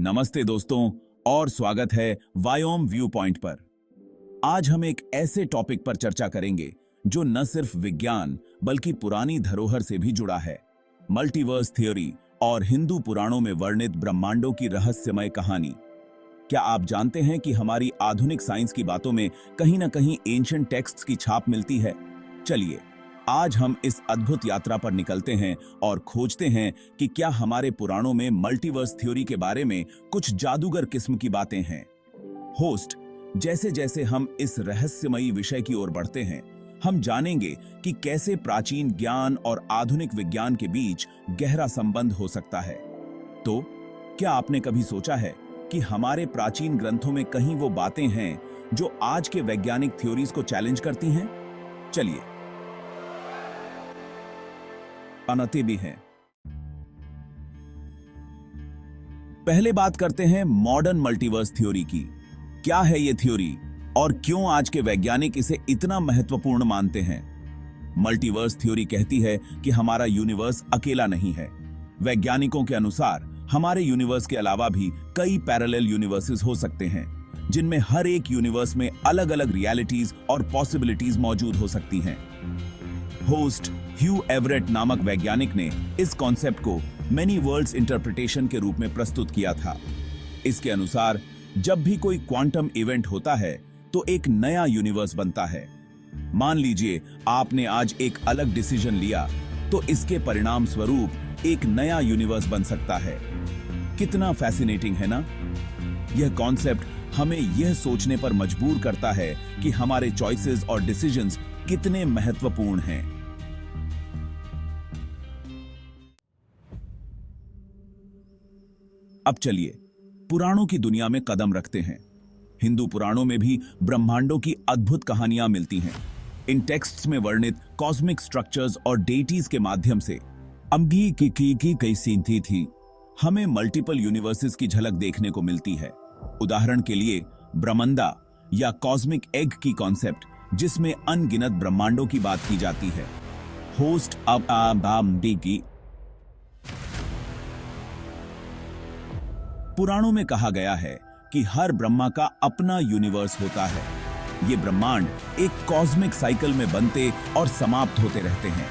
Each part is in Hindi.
नमस्ते दोस्तों और स्वागत है वायोम व्यू पॉइंट पर। आज हम एक ऐसे टॉपिक पर चर्चा करेंगे जो न सिर्फ विज्ञान बल्कि पुरानी धरोहर से भी जुड़ा है। मल्टीवर्स थ्योरी और हिंदू पुराणों में वर्णित ब्रह्मांडों की रहस्यमय कहानी। क्या आप जानते हैं कि हमारी आधुनिक साइंस की बातों में कहीं ना कहीं एंशिएंट टेक्स्ट्स की छाप मिलती है? चलिए आज हम इस अद्भुत यात्रा पर निकलते हैं और खोजते हैं कि क्या हमारे पुराणों में मल्टीवर्स थ्योरी के बारे में कुछ जादूगर किस्म की बातें हैं। होस्ट, जैसे जैसे हम इस रहस्यमयी विषय की ओर बढ़ते हैं, हम जानेंगे कि कैसे प्राचीन ज्ञान और आधुनिक विज्ञान के बीच गहरा संबंध हो सकता है। तो क्या आपने कभी सोचा है कि हमारे प्राचीन ग्रंथों में कहीं वो बातें हैं जो आज के वैज्ञानिक थ्योरीज को चैलेंज करती हैं? चलिए अनते भी हैं। पहले बात करते हैं मॉडर्न मल्टीवर्स थ्योरी की। क्या है ये थ्योरी और क्यों आज के वैज्ञानिक इसे इतना महत्वपूर्ण मानते हैं? मल्टीवर्स थ्योरी कहती है कि हमारा यूनिवर्स अकेला नहीं है। वैज्ञानिकों के अनुसार हमारे यूनिवर्स के अलावा भी कई पैरेलल यूनिवर्सेस हो सकते हैं, जिनमें हर एक यूनिवर्स में अलग अलग रियलिटीज और पॉसिबिलिटीज मौजूद हो सकती हैं। होस्ट ह्यू एवरेट नामक वैज्ञानिक ने इस कॉन्सेप्ट को मेनी वर्ल्ड्स इंटरप्रिटेशन के रूप में प्रस्तुत किया था। इसके अनुसार जब भी कोई क्वांटम इवेंट होता है तो एक नया यूनिवर्स बनता है। मान लीजिए आपने आज एक अलग डिसीजन लिया तो इसके परिणाम स्वरूप एक नया यूनिवर्स बन सकता है। कितना फैसिनेटिंग है ना? यह कॉन्सेप्ट हमें यह सोचने पर मजबूर करता है कि हमारे चॉइसेस और डिसीजंस कितने महत्वपूर्ण हैं। अब चलिए पुराणों की दुनिया में कदम रखते हैं। हिंदू पुराणों में भी ब्रह्मांडों की अद्भुत कहानियां मिलती हैं। इन टेक्स्ट्स में वर्णित कॉस्मिक स्ट्रक्चर्स और डेटीज के माध्यम से अम्भी की कई सीनती थी हमें मल्टीपल यूनिवर्सेस की झलक देखने को मिलती है। उदाहरण के लिए ब्रह्मंडा या कॉस्मिक एग की कॉन्सेप्ट, जिसमें अनगिनत ब्रह्मांडों की बात की जाती है। होस्ट की पुराणों में कहा गया है कि हर ब्रह्मा का अपना यूनिवर्स होता है। ये ब्रह्मांड एक कॉस्मिक साइकिल में बनते और समाप्त होते रहते हैं।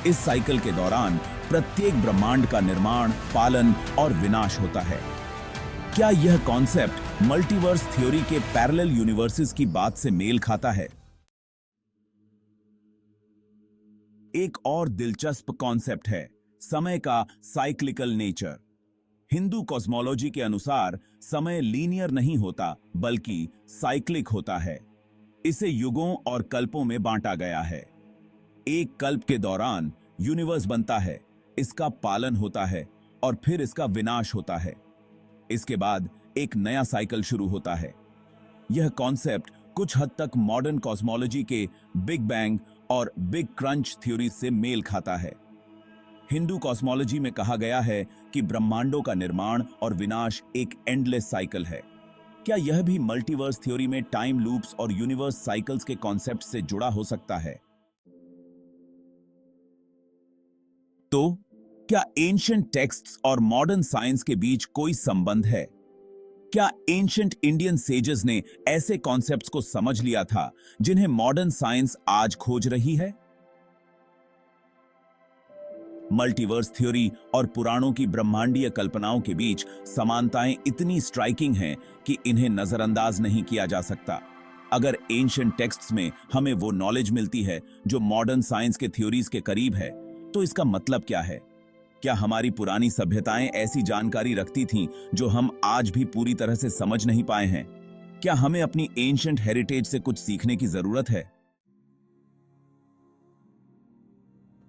इस साइकिल के दौरान प्रत्येक ब्रह्मांड का निर्माण, पालन और विनाश होता है। क्या यह कॉन्सेप्ट मल्टीवर्स थ्योरी के पैरेलल यूनिवर्सेस की बात से मेल खाता है? एक और दिलचस्प कॉन्सेप्ट है समय का साइक्लिकल नेचर। हिंदू कॉस्मोलॉजी के अनुसार समय लीनियर नहीं होता बल्कि साइक्लिक होता है। इसे युगों और कल्पों में बांटा गया है। एक कल्प के दौरान यूनिवर्स बनता है, इसका पालन होता है और फिर इसका विनाश होता है। इसके बाद एक नया साइकिल शुरू होता है। यह कॉन्सेप्ट कुछ हद तक मॉडर्न कॉस्मोलॉजी के बिग बैंग और बिग क्रंच थ्योरी से मेल खाता है। हिंदू कॉस्मोलॉजी में कहा गया है कि ब्रह्मांडों का निर्माण और विनाश एक एंडलेस साइकिल है। क्या यह भी मल्टीवर्स थ्योरी में टाइम लूप्स और यूनिवर्स साइकिल्स के कॉन्सेप्ट से जुड़ा हो सकता है? तो क्या एंशिएंट टेक्स्ट्स और मॉडर्न साइंस के बीच कोई संबंध है? क्या एंशिएंट इंडियन सेजेस ने ऐसे कॉन्सेप्ट्स को समझ लिया था जिन्हें मॉडर्न साइंस आज खोज रही है? मल्टीवर्स थ्योरी और पुराणों की ब्रह्मांडीय कल्पनाओं के बीच समानताएं इतनी स्ट्राइकिंग हैं कि इन्हें नजरअंदाज नहीं किया जा सकता। अगर एंशिएंट टेक्स्ट्स में हमें वो नॉलेज मिलती है जो मॉडर्न साइंस के थ्योरीज के करीब है, तो इसका मतलब क्या है? क्या हमारी पुरानी सभ्यताएं ऐसी जानकारी रखती थीं जो हम आज भी पूरी तरह से समझ नहीं पाए हैं? क्या हमें अपनी एंशिएंट हेरिटेज से कुछ सीखने की जरूरत है?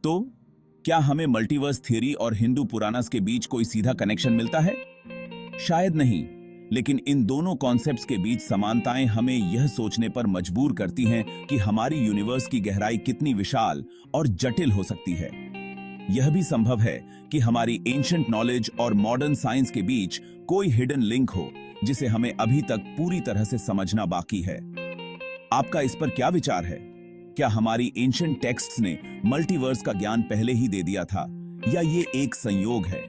तो क्या हमें मल्टीवर्स थ्योरी और हिंदू पुराणस के बीच कोई सीधा कनेक्शन मिलता है? शायद नहीं, लेकिन इन दोनों कॉन्सेप्ट्स के बीच समानताएं हमें यह सोचने पर मजबूर करती हैं कि हमारी यूनिवर्स की गहराई कितनी विशाल और जटिल हो सकती है। यह भी संभव है कि हमारी एंशिएंट नॉलेज और मॉडर्न साइंस के बीच कोई हिडन लिंक हो जिसे हमें अभी तक पूरी तरह से समझना बाकी है। आपका इस पर क्या विचार है? क्या हमारी एंशिएंट टेक्स्ट्स ने मल्टीवर्स का ज्ञान पहले ही दे दिया था या ये एक संयोग है?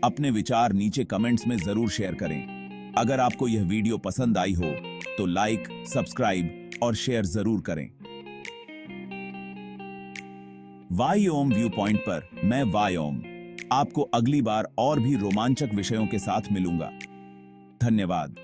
अपने विचार नीचे कमेंट्स में जरूर शेयर करें। अगर आपको यह वीडियो पसंद आई हो तो लाइक, सब्सक्राइब और शेयर जरूर करें। वाई ओम व्यू पॉइंट पर मैं वाई ओम आपको अगली बार और भी रोमांचक विषयों के साथ मिलूंगा। धन्यवाद।